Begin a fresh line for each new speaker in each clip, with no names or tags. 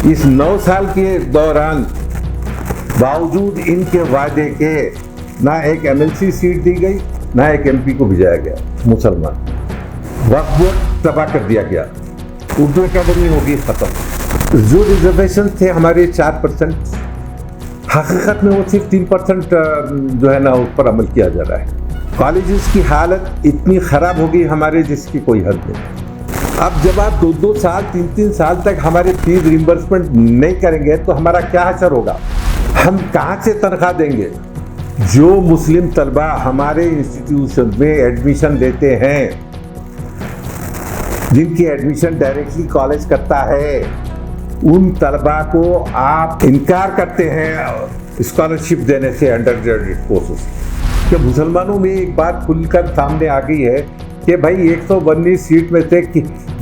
इस 9 साल के दौरान बावजूद इनके वादे के ना एक एमएलसी सीट दी गई, ना एक एमपी को भेजाया गया मुसलमान। वक्त तबाह कर दिया गया। उर्दू अकेडमी होगी खत्म। जो रिजर्वेशन थे हमारे 4%, हकीकत में वो सिर्फ 3% जो है ना उस पर अमल किया जा रहा है। कॉलेजेस की हालत इतनी ख़राब होगी हमारे जिसकी कोई हद नहीं। अब जब आप 2-2 साल 3-3 साल तक हमारे फीस रिम्बर्समेंट नहीं करेंगे तो हमारा क्या असर होगा? हम कहाँ से तनख्वाह देंगे? जो मुस्लिम तलबा हमारे इंस्टीट्यूशन में एडमिशन लेते हैं, जिनकी एडमिशन डायरेक्टली कॉलेज करता है, उन तलबा को आप इनकार करते हैं स्कॉलरशिप देने से अंडर ग्रेजुएट कोर्सेस। कि मुसलमानों में एक बात खुलकर सामने आ गई है कि भाई 119 सीट में से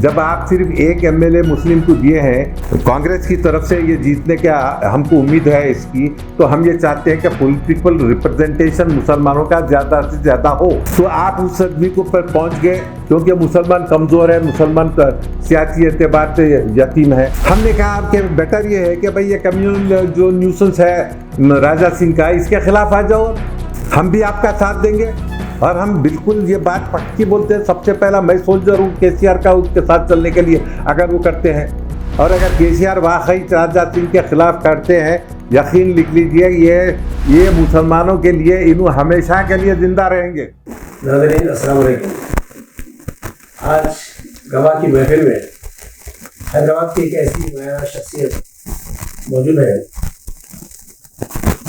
जब आप सिर्फ एक एमएलए मुस्लिम को दिए हैं, तो कांग्रेस की तरफ से ये जीतने का हमको उम्मीद है इसकी, तो हम ये चाहते हैं कि पॉलिटिकल रिप्रेजेंटेशन मुसलमानों का ज़्यादा से ज़्यादा हो। तो आप उस आदमी को पर पहुँच गए क्योंकि मुसलमान कमज़ोर है, मुसलमान सियासी एतबार से यतीम है। हमने कहा कि बेटर ये है कि भाई ये कम्युनल जो न्यूसेंस है राजा सिंह का, इसके खिलाफ आ जाओ, हम भी आपका साथ देंगे। और हम बिल्कुल ये बात पक्की बोलते हैं, सबसे पहला मैं सोल्जर हूँ केसीआर का उसके साथ चलने के लिए, अगर वो करते हैं। और अगर केसीआर वाकई राजा सिंह के खिलाफ करते हैं, यकीन लिख लीजिए ये मुसलमानों के लिए इन्हों हमेशा के लिए जिंदा रहेंगे।
नाज़रीन अस्सलाम वालेकुम। आज गवाह की महफिल में हैदराबाद की एक ऐसी नया शख्सियत मौजूद है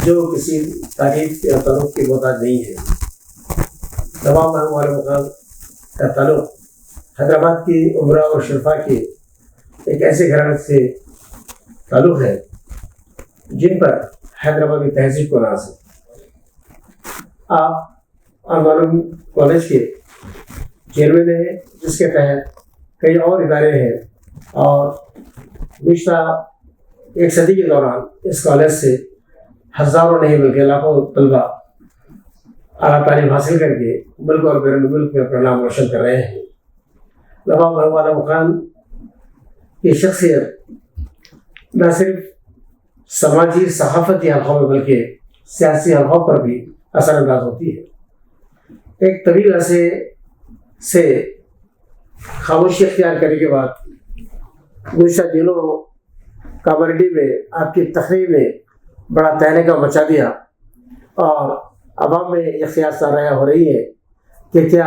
जो किसी तारीफ या तारुफ की मोहताज नहीं है। तमाम वाले मुकाम का ताल्लुक हैदराबाद की उमरा और शरफा के एक ऐसे घराने से ताल्लुक़ है जिन पर हैदराबादी तहजीब को नाज है। आप आंदोलन कॉलेज के चेयरमैन हैं, जिसके तहत कई और इदारे हैं, और पिछला एक सदी के दौरान इस कॉलेज से हज़ारों नहीं बल्कि लाखों तलबा आला तालीम हासिल करके मुल्क और बैरून मुल्क में अपना नाम रोशन कर रहे हैं। नवाब महबूब मुखान की शख्सियत न सिर्फ समाजी सहाफ़ती हलक़ों में बल्कि सियासी हलक़ों पर भी असरअंदाज होती है। एक तवील अरसे से खामोशी अख्तियार करने के बाद गुज़श्ता दिनों कामारेड्डी में आपकी तकरीर ने बड़ा तहलका मचा दिया और अवाम में यह क़ियास राया हो रही है कि क्या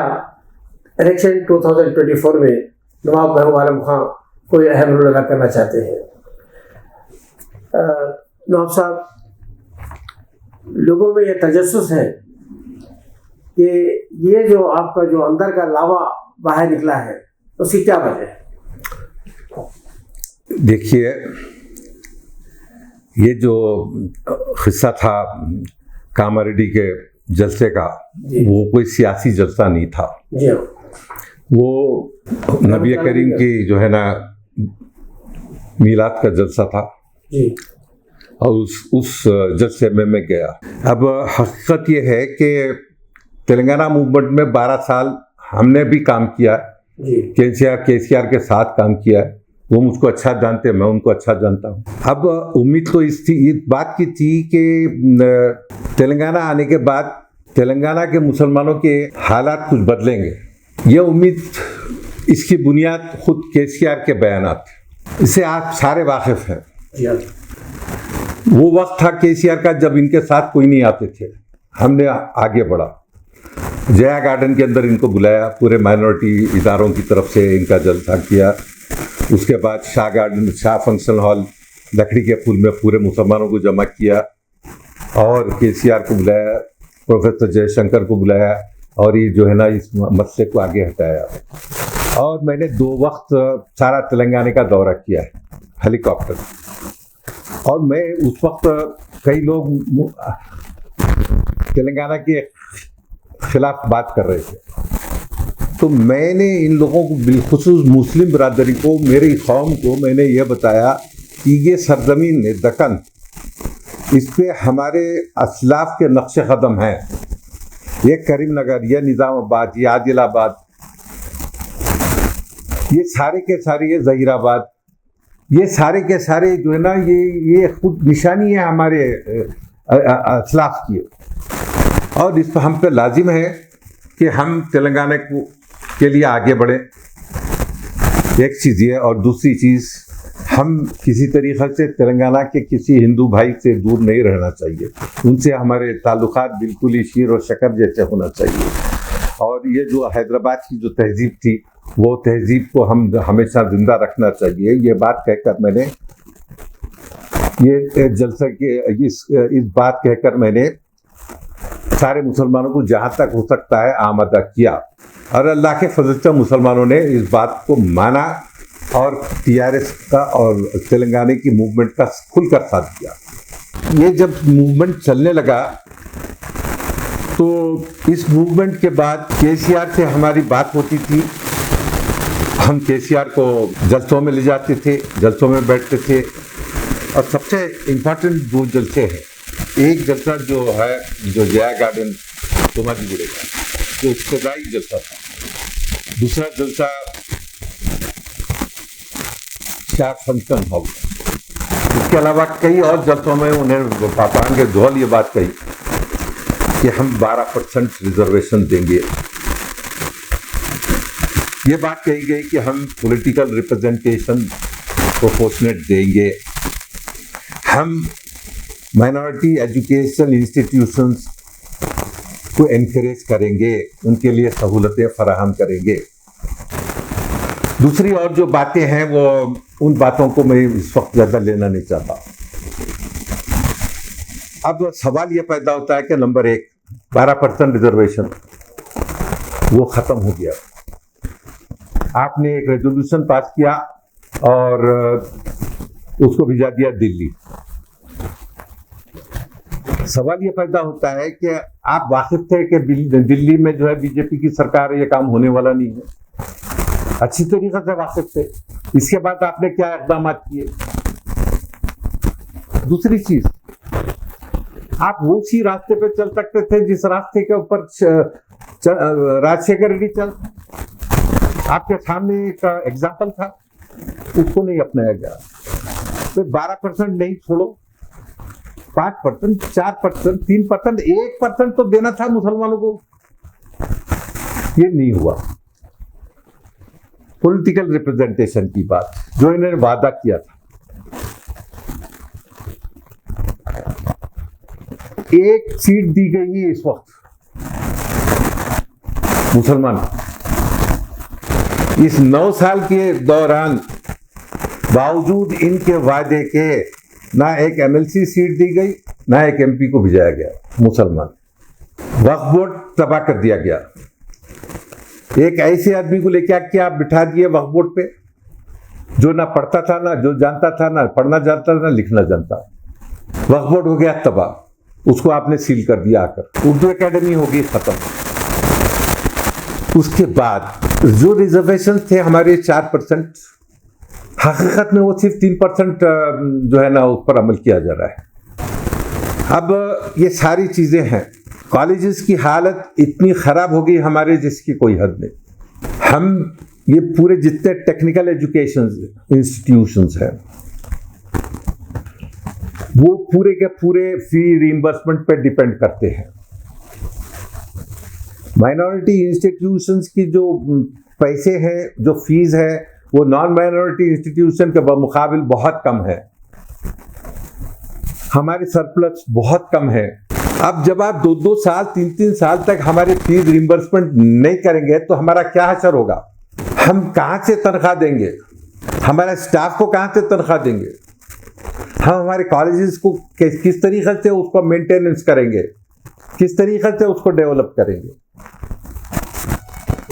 इलेक्शन 2024 में नवाब महबूब आलम खान कोई अहम रोल अदा करना चाहते हैं। नवाब साहब, लोगों में यह तजस्सुस है कि ये जो आपका जो अंदर का लावा बाहर निकला है, उसकी क्या वजह है?
देखिए, ये जो किस्सा था कामारेड्डी के जलसे का, वो कोई सियासी जलसा नहीं था। वो नबी करीम की जो है ना मीलाद का जलसा था और उस जलसे में मैं गया। अब हकीकत ये है कि तेलंगाना मूवमेंट में 12 साल हमने भी काम किया, केसीआर के साथ काम किया। वो मुझको अच्छा जानते, मैं उनको अच्छा जानता हूँ। अब उम्मीद तो इस बात की थी कि तेलंगाना आने के बाद तेलंगाना के मुसलमानों के हालात कुछ बदलेंगे। ये उम्मीद, इसकी बुनियाद खुद केसीआर के बयानात, इससे आप सारे वाकिफ हैं। वो वक्त था केसीआर का जब इनके साथ कोई नहीं आते थे। हमने आगे बढ़ा, जया गार्डन के अंदर इनको बुलाया, पूरे माइनॉरिटी इदारों की तरफ से इनका जलसा किया। उसके बाद Shah garden, Shah function hall, लकड़ी के पुल में पूरे मुसलमानों को जमा किया और केसीआर को बुलाया, प्रोफेसर जयशंकर को बुलाया और ये जो है ना इस मसले को आगे हटाया। और मैंने 2 वक्त सारा तेलंगाना का दौरा किया है हेलीकॉप्टर। और मैं उस वक्त कई लोग तेलंगाना के खिलाफ बात कर रहे थे, तो मैंने इन लोगों को, बिलखुसूस मुस्लिम बरादरी को, मेरी कौम को मैंने ये बताया कि ये सरजमीन है दक्कन, इस पे हमारे असलाफ के नक्श कदम हैं। ये करीमनगर, ये निज़ामाबाद, ये आदिलाबाद, ये सारे के सारे, ये ज़हीराबाद, ये सारे के सारे जो है ना, ये खुद निशानी है हमारे असलाफ की, और इस पर हम पे लाजिम है कि हम तेलंगाना के लिए आगे बढ़े। एक चीज़ ये, और दूसरी चीज़, हम किसी तरीक़े से तेलंगाना के किसी हिंदू भाई से दूर नहीं रहना चाहिए। उनसे हमारे ताल्लुकात बिल्कुल ही शीर और शक्कर जैसे होना चाहिए। और ये जो हैदराबाद की जो तहजीब थी, वो तहजीब को हम हमेशा ज़िंदा रखना चाहिए। ये बात कहकर मैंने ये जलसा के इस बात कहकर मैंने सारे मुसलमानों को जहाँ तक हो सकता है आमादा किया, और अल्लाह के फजल से मुसलमानों ने इस बात को माना और TRS का और तेलंगाना की मूवमेंट का खुलकर साथ दिया। ये जब मूवमेंट चलने लगा तो इस मूवमेंट के बाद KCR से हमारी बात होती थी। हम KCR को जलसों में ले जाते थे, जलसों में बैठते थे, और सबसे इम्पोर्टेंट दो जलसे हैं। एक जलसा जो है, जो जया गार्डन सोमाजीगुड़े का, जो इब्तदाई जलसा था। दूसरा जलसा शाह फंक्शन हॉल। इसके अलावा कई और जलसों में उन्हें पापान के धौल ये बात कही कि हम 12% रिजर्वेशन देंगे। ये बात कही गई कि हम पॉलिटिकल रिप्रेजेंटेशन प्रोपोर्शनेट देंगे, हम माइनॉरिटी एजुकेशन इंस्टीट्यूशंस को एनकरेज करेंगे, उनके लिए सहूलतें फराहम करेंगे। दूसरी और जो बातें हैं वो उन बातों को मैं इस वक्त ज़्यादा लेना नहीं चाहता। अब सवाल ये पैदा होता है कि नंबर 1, 12% रिजर्वेशन वो ख़त्म हो गया। आपने एक रेजोल्यूशन पास किया और उसको भिजा दिया दिल्ली। सवाल ये पैदा होता है कि आप वाकिफ थे कि दिल्ली में जो है बीजेपी की सरकार है, ये काम होने वाला नहीं है। अच्छी तरीके से वाकिफ थे। इसके बाद आपने क्या इक़दाम किए? दूसरी चीज, आप वो उसी रास्ते पे चल सकते थे जिस रास्ते के ऊपर राजशेखर रेड्डी चल, आपके सामने एक एग्जाम्पल था, उसको नहीं अपनाया गया। तो 12% नहीं, छोड़ो 5%, 4%, 3%, 1% तो देना था मुसलमानों को, ये नहीं हुआ। पॉलिटिकल रिप्रेजेंटेशन की बात जो इन्होंने वादा किया था, एक सीट दी गई है इस वक्त मुसलमान। इस 9 साल के दौरान बावजूद इनके वादे के ना एक MLC सीट दी गई, ना एक MP को भिजाया गया मुसलमान। वक्फ बोर्ड तबाह कर दिया गया। एक ऐसे आदमी को लेके आके आप बिठा दिए वक्फ बोर्ड पे जो ना पढ़ता था, ना जो जानता था, ना पढ़ना जानता, ना लिखना जानता। वक्फ बोर्ड हो गया तबाह, उसको आपने सील कर दिया आकर। उर्दू एकेडमी हो गई खत्म। उसके बाद जो रिजर्वेशन थे हमारे 4%, हकीकत में वो सिर्फ 3% जो है ना उस पर अमल किया जा रहा है। अब ये सारी चीज़ें हैं। कॉलेजेस की हालत इतनी ख़राब हो गई हमारे जिसकी कोई हद नहीं। हम ये पूरे जितने टेक्निकल एजुकेशन इंस्टीट्यूशंस हैं वो पूरे के पूरे फी रीइंबर्समेंट पे डिपेंड करते हैं। माइनॉरिटी इंस्टीट्यूशंस की जो पैसे हैं, जो फीस है, वो नॉन माइनॉरिटी इंस्टीट्यूशन के मुकाबिल बहुत कम है। हमारी सरप्लस बहुत कम है। अब जब आप 2-2 साल 3-3 साल तक हमारी फीस रिइंबर्समेंट नहीं करेंगे तो हमारा क्या असर होगा? हम कहाँ से तनख्वाह देंगे? हमारे स्टाफ को कहाँ से तनख्वाह देंगे? हम हमारे कॉलेजेस को किस तरीके से उसको मेंटेनेंस करेंगे? किस तरीके से उसको डेवलप करेंगे?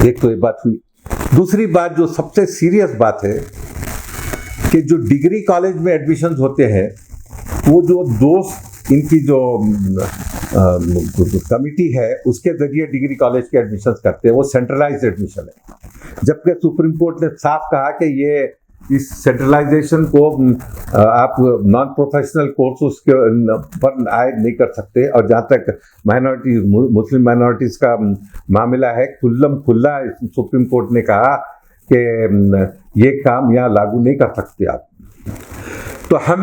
एक तो ये बात हुई। दूसरी बात जो सबसे सीरियस बात है कि जो डिग्री कॉलेज में एडमिशन्स होते हैं, वो जो दोस्त इनकी जो कमिटी है उसके जरिए डिग्री कॉलेज के एडमिशन्स करते हैं, वो सेंट्रलाइज्ड एडमिशन है। जबकि सुप्रीम कोर्ट ने साफ कहा कि ये इस सेंट्रलाइजेशन को आप नॉन प्रोफेशनल कोर्सेज के पर आयद नहीं कर सकते। और जहाँ तक माइनॉरिटी मुस्लिम माइनॉरिटीज़ का मामला है, खुल्ला सुप्रीम कोर्ट ने कहा कि ये काम यहाँ लागू नहीं कर सकते आप। तो हम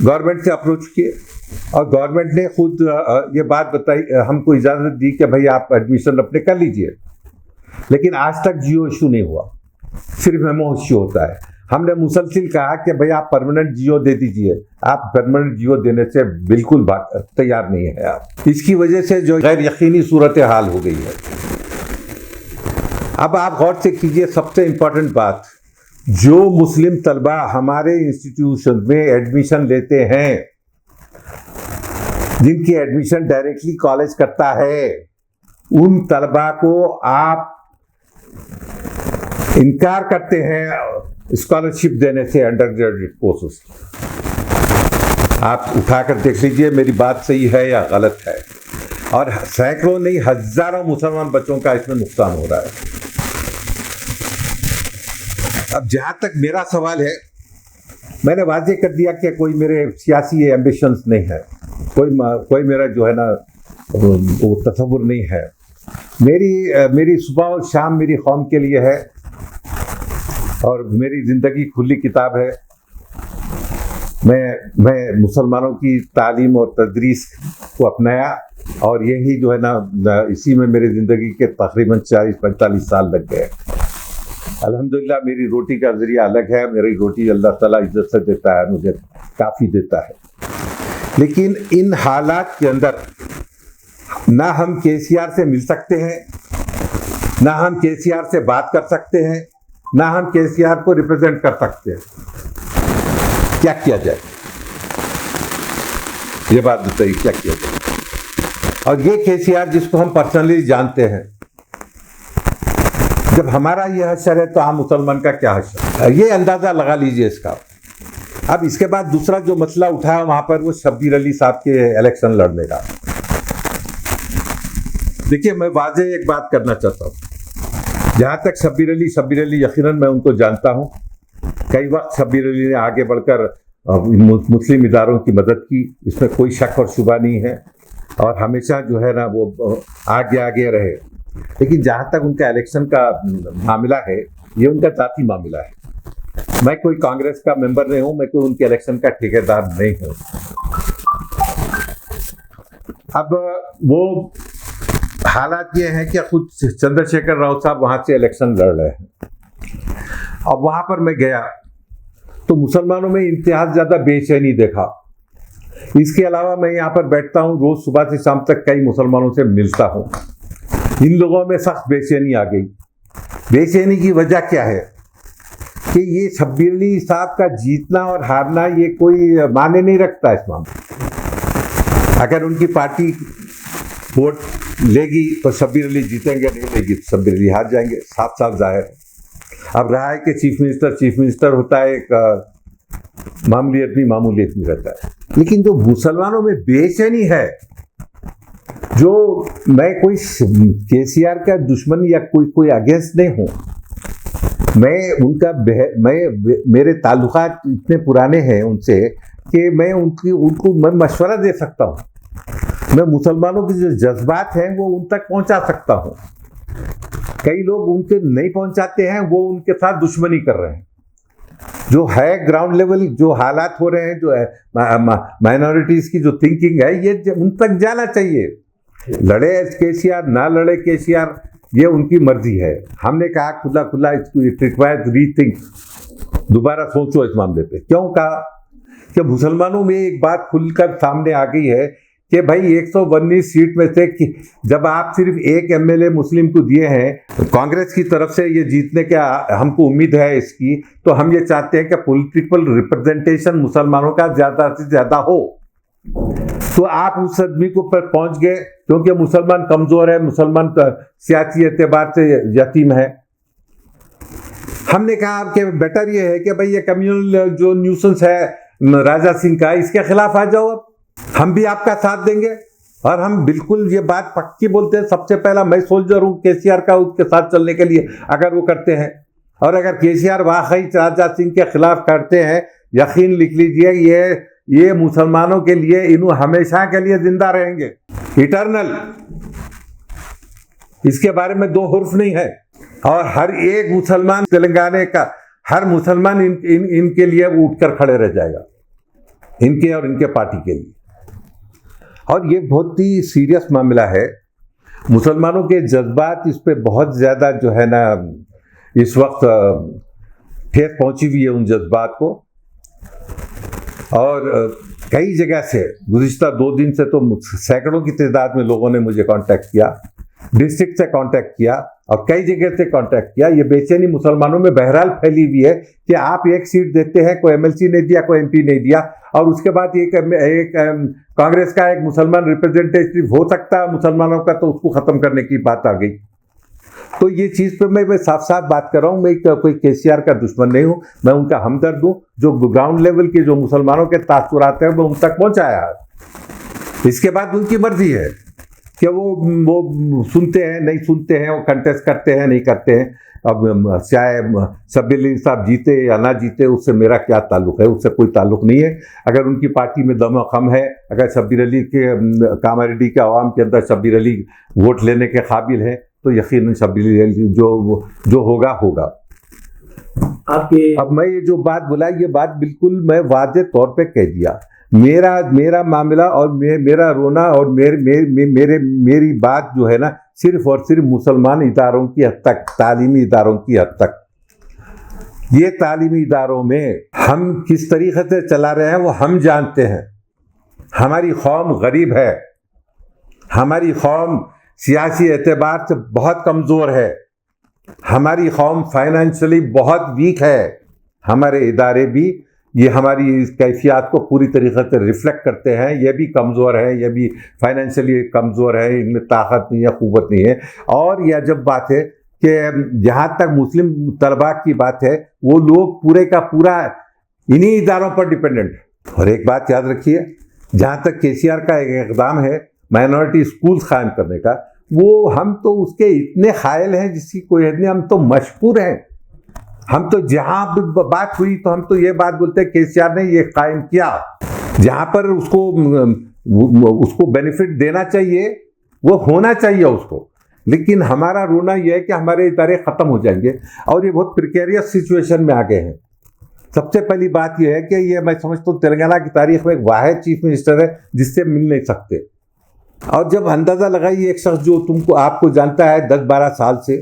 गवर्नमेंट से अप्रोच किए और गवर्नमेंट ने खुद ये बात बताई, हमको इजाज़त दी कि भाई आप एडमिशन अपने कर लीजिए, लेकिन आज तक जियो इशू नहीं हुआ, सिर्फ मेमो इशू होता है। हमने मुसलसिल कहा कि भाई आप परमानेंट जियो दे दीजिए, आप परमानेंट जियो देने से बिल्कुल तैयार नहीं है आप। इसकी वजह से जो गैर यकीनी सूरत हाल हो गई है। अब आप गौर से कीजिए, सबसे इम्पोर्टेंट बात, जो मुस्लिम तलबा हमारे इंस्टीट्यूशन में एडमिशन लेते हैं, जिनकी एडमिशन डायरेक्टली कॉलेज करता है, उन तलबा को आप इनकार करते हैं स्कॉलरशिप देने से अंडर ग्रेजुएट कोर्सेस। आप उठाकर देख लीजिए मेरी बात सही है या गलत है। और सैकड़ों नहीं हजारों मुसलमान बच्चों का इसमें नुकसान हो रहा है। अब जहां तक मेरा सवाल है, मैंने वाजे कर दिया कि कोई मेरे सियासी एम्बिशंस नहीं है, कोई मेरा जो है ना वो तसव्वुर नहीं है। मेरी सुबह और शाम मेरी कौम के लिए है और मेरी ज़िंदगी खुली किताब है। मैं मुसलमानों की तालीम और तदरीस को अपनाया और यही जो है ना इसी में मेरी ज़िंदगी के तकरीबन 40-45 साल लग गए। अल्हम्दुलिल्लाह मेरी रोटी का ज़रिया अलग है, मेरी रोटी अल्लाह ताला इज्जत से देता है, मुझे काफ़ी देता है। लेकिन इन हालात के अंदर ना हम केसीआर से मिल सकते हैं, ना हम केसीआर से बात कर सकते हैं, ना हम केसीआर को रिप्रेजेंट कर सकते हैं। क्या किया जाए, ये बात बताइए, क्या किया जाए। और ये केसीआर जिसको हम पर्सनली जानते हैं, जब हमारा ये हशर है तो आम मुसलमान का क्या हशर, ये अंदाजा लगा लीजिए इसका। अब इसके बाद दूसरा जो मसला उठाया वहां पर वो शब्बीर अली साहब के इलेक्शन लड़ने का। देखिए मैं वाज़ेह एक बात करना चाहता हूँ, जहाँ तक शब्बीर अली यकीनन मैं उनको जानता हूँ। कई वक्त शब्बीर अली ने आगे बढ़कर मुस्लिम इदारों की मदद की, इसमें कोई शक और शुबा नहीं है, और हमेशा जो है ना वो आगे रहे। लेकिन जहाँ तक उनका इलेक्शन का मामला है, ये उनका जाती मामला है। मैं कोई कांग्रेस का मेंबर नहीं हूँ, मैं कोई उनके इलेक्शन का ठेकेदार नहीं हूँ। अब वो हालात ये हैं कि खुद चंद्रशेखर राव साहब वहाँ से इलेक्शन लड़ रहे हैं। अब वहाँ पर मैं गया तो मुसलमानों में इंतहा ज़्यादा बेचैनी देखा। इसके अलावा मैं यहाँ पर बैठता हूँ, रोज़ सुबह से शाम तक कई मुसलमानों से मिलता हूँ। इन लोगों में सख्त बेचैनी आ गई। बेचैनी की वजह क्या है कि ये शब्बीर अली साहब का जीतना और हारना ये कोई माने नहीं रखता इस मामले। अगर उनकी पार्टी वोट लेगी तो शब्बीर अली जीतेंगे, नहीं लेगी तो शब्बीर अली हार जाएंगे, साफ साफ जाहिर है। अब रहा है कि चीफ मिनिस्टर होता है, एक मामूलियत में रहता है। लेकिन जो मुसलमानों में बेचैनी है, जो मैं कोई केसीआर का दुश्मन या कोई अगेंस्ट नहीं हूँ, मेरे ताल्लुकात इतने पुराने हैं उनसे कि मैं उनको मैं मशवरा दे सकता हूँ। मैं मुसलमानों के जो जज्बात हैं वो उन तक पहुँचा सकता हूँ। कई लोग उनके नहीं पहुँचाते हैं, वो उनके साथ दुश्मनी कर रहे हैं। जो है ग्राउंड लेवल जो हालात हो रहे हैं, जो है माइनॉरिटीज़ की जो थिंकिंग है, ये उन तक जाना चाहिए। लड़े केसीआर ना लड़े केसीआर, ये उनकी मर्जी है। हमने कहा खुला इट रिक्वायर्स रीथिंक, दोबारा सोचो इस मामले पे। क्यों कहा कि मुसलमानों में एक बात खुलकर सामने आ गई है कि भाई 119 सीट में से जब आप सिर्फ एक एमएलए मुस्लिम को दिए हैं, कांग्रेस की तरफ से ये जीतने के हमको उम्मीद है इसकी, तो हम ये चाहते हैं कि पॉलिटिकल रिप्रेजेंटेशन मुसलमानों का ज़्यादा से ज़्यादा हो। तो आप उस आदमी को पर पहुंच गए, क्योंकि मुसलमान कमज़ोर है, मुसलमान सियासी एतबार से यतीम है। हमने कहा कि बेटर ये है कि भाई ये कम्युनल जो न्यूसेंस है राजा सिंह का, इसके खिलाफ आ जाओ। अब हम भी आपका साथ देंगे और हम बिल्कुल ये बात पक्की बोलते हैं। सबसे पहला मैं सोल्जर हूँ केसीआर का उसके साथ चलने के लिए, अगर वो करते हैं। और अगर केसीआर वाकई राजा सिंह के खिलाफ करते हैं, यकीन लिख लीजिए ये मुसलमानों के लिए इन्हों हमेशा के लिए जिंदा रहेंगे, इटर्नल। इसके बारे में दो हुर्फ नहीं है। और हर एक मुसलमान तेलंगाना का हर मुसलमान इनके लिए उठकर खड़े रह जाएगा, इनके और इनके पार्टी के लिए। और ये बहुत ही सीरियस मामला है। मुसलमानों के जज्बात इस पे बहुत ज़्यादा जो है ना इस वक्त ठेस पहुंची हुई है उन जज्बात को। और कई जगह से गुज़िश्ता 2 दिन से तो सैकड़ों की तादाद में लोगों ने मुझे कांटेक्ट किया, डिस्ट्रिक्ट से कांटेक्ट किया और कई जगह से कांटेक्ट किया। ये बेचैनी मुसलमानों में बहरहाल फैली हुई है कि आप एक सीट देते हैं, कोई एमएलसी नहीं दिया, कोई एमपी नहीं दिया, और उसके बाद एक कांग्रेस का एक मुसलमान रिप्रेजेंटेटिव हो सकता है मुसलमानों का, तो उसको ख़त्म करने की बात आ गई। तो ये चीज़ पे मैं साफ साफ बात कर रहा हूँ, मैं कोई केसीआर का दुश्मन नहीं हूँ, मैं उनका हमदर्द हूँ। जो ग्राउंड लेवल के जो मुसलमानों के तासुरात हैं वो उन तक पहुँचाया। इसके बाद उनकी मर्जी है कि वो सुनते हैं नहीं सुनते हैं, वो कंटेस्ट करते हैं नहीं करते हैं। अब चाहे शब्बीर अली साहब जीते या ना जीते, उससे मेरा क्या ताल्लुक़ है, उससे कोई ताल्लुक़ नहीं है। अगर उनकी पार्टी में दम है, अगर शब्बीर अली के कामारेड्डी के अवाम के अंदर शब्बीर अली वोट लेने के काबिल है, तो यकीनन शब्बीर अली जो होगा होगा।
आपके
अब मैं ये जो बात बोला, ये बात बिल्कुल मैं वाज़े तौर पे कह दिया। मेरा मामला और मेरा रोना और मेरी बात जो है ना सिर्फ और सिर्फ मुसलमान इदारों की हद तक, तालीमी इदारों की हद तक। ये तालीमी इदारों में हम किस तरीके से चला रहे हैं वो हम जानते हैं। हमारी कौम गरीब है, हमारी कौम सियासी एतबार से बहुत कमज़ोर है, हमारी कौम फाइनेंशियली बहुत वीक है। हमारे इदारे भी ये हमारी इस कैफियत को पूरी तरीके से रिफ्लेक्ट करते हैं। ये भी कमज़ोर है, ये भी फाइनेंशियली कमज़ोर है, इनमें ताकत नहीं है, क़ुव्वत नहीं है। और यह जब बात है कि जहाँ तक मुस्लिम तलबा की बात है, वो लोग पूरे का पूरा इन्हीं इदारों पर डिपेंडेंट है। और एक बात याद रखिए, जहाँ तक केसीआर का एक इक़दाम है माइनॉरिटी स्कूल्स कायम करने का, वो हम तो उसके इतने कायल हैं जिसकी कोई हद नहीं। हम तो मशहूर हैं, हम तो जहाँ बात हुई तो हम तो ये बात बोलते हैं केसीआर ने ये कायम किया। जहाँ पर उसको बेनिफिट देना चाहिए वो होना चाहिए उसको। लेकिन हमारा रोना यह है कि हमारे इदारे ख़त्म हो जाएंगे और ये बहुत प्रिकेरियस सिचुएशन में आ गए हैं। सबसे पहली बात यह है कि ये मैं समझता हूँ तेलंगाना की तारीख में एक वाहिद चीफ मिनिस्टर है जिससे मिल नहीं सकते। और जब अंदाज़ा लगाइए, एक शख्स जो आपको जानता है 10-12 साल से,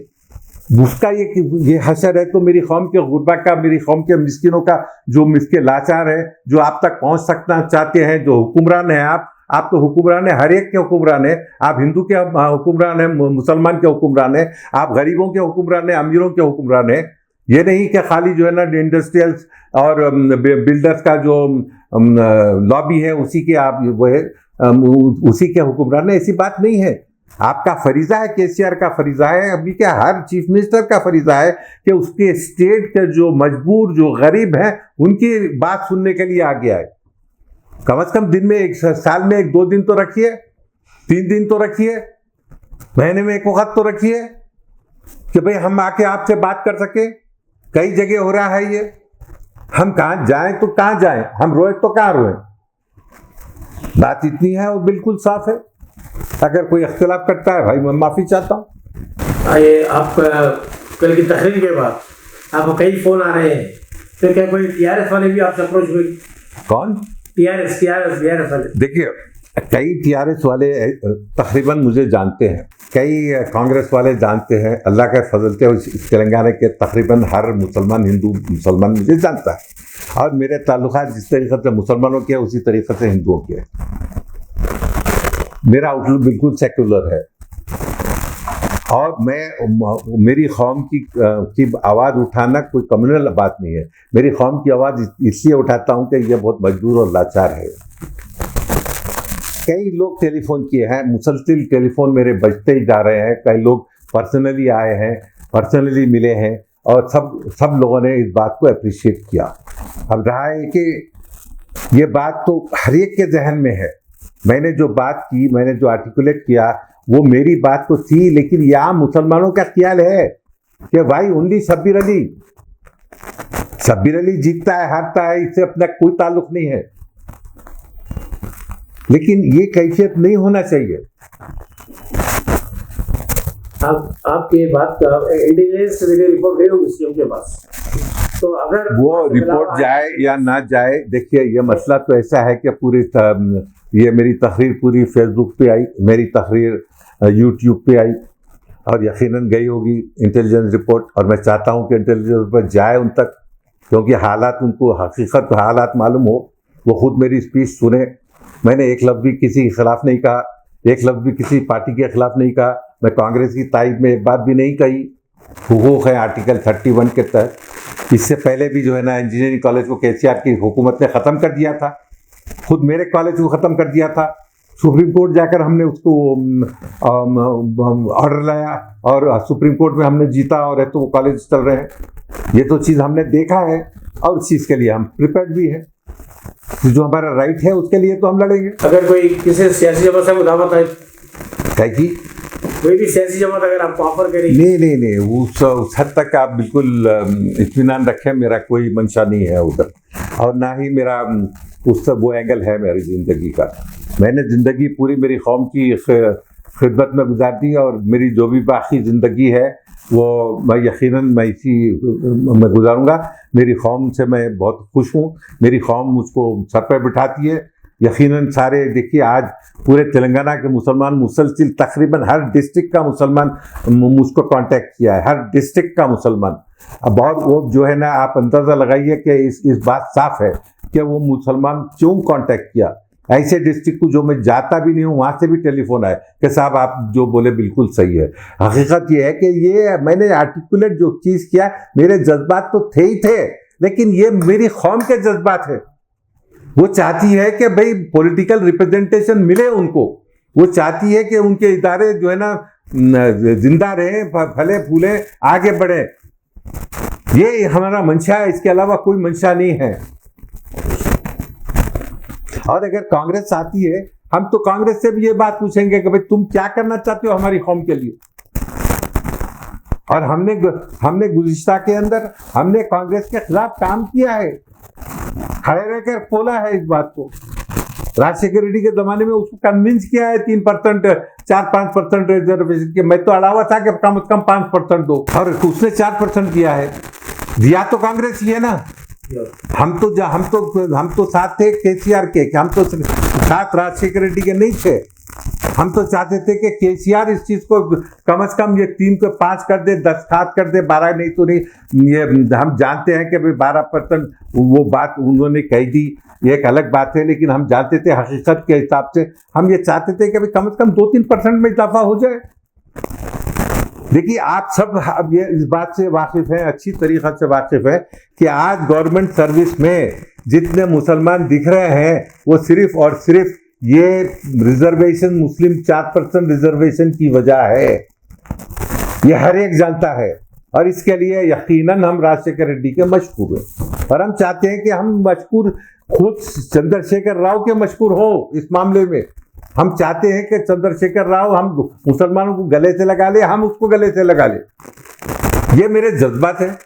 उसका ये हशर है, तो मेरी कौम के गुरबा का, मेरी कौम के मिस्किनों का जो मिस्किन लाचार है, जो आप तक पहुंच सकना चाहते हैं, जो हुक्मरान है, आप तो हुक्मरान है, हर एक के हुक्मरान है। आप हिंदू के हुक्मरान है, मुसलमान के हुक्मरान है, आप गरीबों के हुक्मरान है, अमीरों के हुक्मरान है। ये नहीं कि खाली जो है ना इंडस्ट्रियल्स और बिल्डर्स का जो लॉबी है उसी के आप वो है उसी के हुक्मरान है। ऐसी बात नहीं है। आपका फरीज़ा है, केसीआर का फरीज़ा है, अभी क्या हर चीफ मिनिस्टर का फरीज़ा है कि उसके स्टेट के जो मजबूर, जो गरीब हैं, उनकी बात सुनने के लिए आ गया है। कम से कम दिन में एक साल में 1-2 दिन तो रखिए, 3 दिन तो रखिए, महीने में एक वक्त तो रखिए कि भाई हम आके आपसे बात कर सके। कई जगह हो रहा है ये। हम कहाँ जाएं तो कहाँ जाएं, हम रोए तो कहाँ रोएं। बात इतनी है और बिल्कुल साफ है। अगर कोई इख्तिलाफ करता है भाई मैं माफ़ी चाहता हूँ।
ये आप कल की तकरीर के बाद आपको कई फ़ोन आ रहे हैं, तो क्या कोई टीआरएस वाले भी आपसे अप्रोच हुए?
कौन?
टीआरएस वाले।
देखिए, कई टीआरएस वाले तकरीबन मुझे जानते हैं, कई कांग्रेस वाले जानते हैं। अल्लाह के फजल से तेलंगाना के तकरीबन हर मुसलमान, हिंदू मुसलमान मुझे जानता है और मेरे ताल्लुकात जिस तरीक़े से मुसलमानों के उसी तरीक़े से हिंदुओं के। मेरा आउटलुक बिल्कुल सेक्युलर है और मेरी कौम की आवाज़ उठाना कोई कम्युनल बात नहीं है। मेरी कौम की आवाज़ इसलिए उठाता हूँ कि यह बहुत मजबूर और लाचार है। कई लोग टेलीफोन किए हैं, मुसलसिल टेलीफोन मेरे बजते ही जा रहे हैं। कई लोग पर्सनली आए हैं, पर्सनली मिले हैं और सब लोगों ने इस बात को अप्रिशिएट किया। अब रहा है कि ये बात तो हर एक के जहन में है। मैंने जो बात की, मैंने जो आर्टिकुलेट किया, वो मेरी बात तो थी, लेकिन यहाँ मुसलमानों का ख्याल है कि भाई ओनली शब्बीर अली जीतता है, हारता है, इससे अपना कोई ताल्लुक नहीं है। लेकिन ये कैफियत नहीं होना चाहिए।
आपके बात का इंटेलिजेंस रिपोर्ट गई होगी सीएम के पास? तो अगर
वो रिपोर्ट जाए या ना जाए, देखिए ये मसला तो ऐसा है कि ये मेरी तहरीर पूरी फेसबुक पे आई, मेरी तहरीर यूट्यूब पे आई और यकीनन गई होगी इंटेलिजेंस रिपोर्ट, और मैं चाहता हूँ कि इंटेलिजेंस रिपोर्ट जाए उन तक, क्योंकि हालात उनको हकीकत हालात मालूम हो, वो खुद मेरी स्पीच सुने। मैंने एक लफ्ज़ भी किसी के खिलाफ नहीं कहा, एक लफ्ज़ भी किसी पार्टी के खिलाफ नहीं कहा, मैं कांग्रेस की तायद में एक बात भी नहीं कही। हुकूक है आर्टिकल 31 के तहत। इससे पहले भी जो है ना इंजीनियरिंग कॉलेज को केसीआर की हुकूमत ने ख़त्म कर दिया था, खुद मेरे कॉलेज को ख़त्म कर दिया था। सुप्रीम कोर्ट जाकर हमने उसको ऑर्डर लाया और सुप्रीम कोर्ट में हमने जीता, और है तो वो कॉलेज चल रहे हैं। ये तो चीज़ हमने देखा है और उस चीज़ के लिए हम प्रिपेयर्ड भी हैं। जो हमारा राइट है उसके लिए तो हम लड़ेंगे।
अगर कोई किसी सियासी जमात से मुदावत है,
कि
कोई भी सियासी जमात अगर आपको ऑफर करेगी?
नहीं, उस हद तक आप बिल्कुल इत्मीनान रखें, मेरा कोई मंशा नहीं है उधर, और ना ही मेरा उस वो एंगल है मेरी ज़िंदगी का। मैंने ज़िंदगी पूरी मेरी कौम की खिदमत में गुजार दी, और मेरी जो भी बाकी ज़िंदगी है वो मैं यकीनन मैं मैं गुजारूंगा। मेरी कौम से मैं बहुत खुश हूँ, मेरी कौम मुझको सर पर बिठाती है। यकीनन सारे देखिए आज पूरे तेलंगाना के मुसलमान मुसलसिल तकरीबन हर डिस्ट्रिक्ट का मुसलमान मुझको कांटेक्ट किया है, हर डिस्ट्रिक्ट का मुसलमान। अब बहुत वो जो है ना आप अंदाज़ा लगाइए कि इस बात साफ है कि वो मुसलमान क्यों कांटेक्ट किया। ऐसे डिस्ट्रिक्ट को जो मैं जाता भी नहीं हूँ वहाँ से भी टेलीफोन आए कि साहब आप जो बोले बिल्कुल सही है। हकीकत ये है कि ये मैंने आर्टिकुलेट जो चीज़ किया, मेरे जज्बात तो थे ही थे, लेकिन ये मेरी कौम के जज्बात है। वो चाहती है कि भाई पॉलिटिकल रिप्रेजेंटेशन मिले उनको, वो चाहती है कि उनके इदारे जो है ना जिंदा रहे, फले फूले, आगे बढ़े। ये हमारा मंशा है, इसके अलावा कोई मंशा नहीं है। और अगर कांग्रेस आती है, हम तो कांग्रेस से भी ये बात पूछेंगे कि भाई तुम क्या करना चाहते हो हमारी कौम के लिए। और हमने गुज़िश्ता के अंदर हमने कांग्रेस के खिलाफ काम किया है, खड़े रहकर बोला है इस बात को। राजशेखर रेड्डी के जमाने में उसको कन्विंस किया है 3%, 4-5% रिजर्वेशन के। मैं तो अड़ावा था कि कम से कम 5% दो, और उसने 4% किया है। दिया तो कांग्रेस ही है ना। हम तो साथ थे केसीआर के, हम तो साथ राजशेखर रेड्डी के नहीं थे। हम तो चाहते थे कि केसीआर इस चीज़ को कम से कम ये 3 को 5 कर दे, 10 खात कर दे, 12 नहीं तो नहीं। ये हम जानते हैं कि भाई 12% वो बात उन्होंने कह दी, ये एक अलग बात है, लेकिन हम जानते थे हकीकत के हिसाब से हम ये चाहते थे कि भाई कम से कम 2-3% में इजाफा हो जाए। देखिए आप सब अब ये इस बात से वाकिफ़ हैं, अच्छी तरीक़ा से वाकिफ़ है कि आज गवर्नमेंट सर्विस में जितने मुसलमान दिख रहे हैं वो सिर्फ और सिर्फ ये रिजर्वेशन, मुस्लिम 4% रिजर्वेशन की वजह है। ये हर एक जानता है, और इसके लिए यकीनन हम राजशेखर रेड्डी के मशकूर हैं, और हम चाहते हैं कि हम मशकूर खुद चंद्रशेखर राव के मशकूर हो इस मामले में। हम चाहते हैं कि चंद्रशेखर राव हम मुसलमानों को गले से लगा ले, हम उसको गले से लगा ले। ये मेरे जज्बात हैं।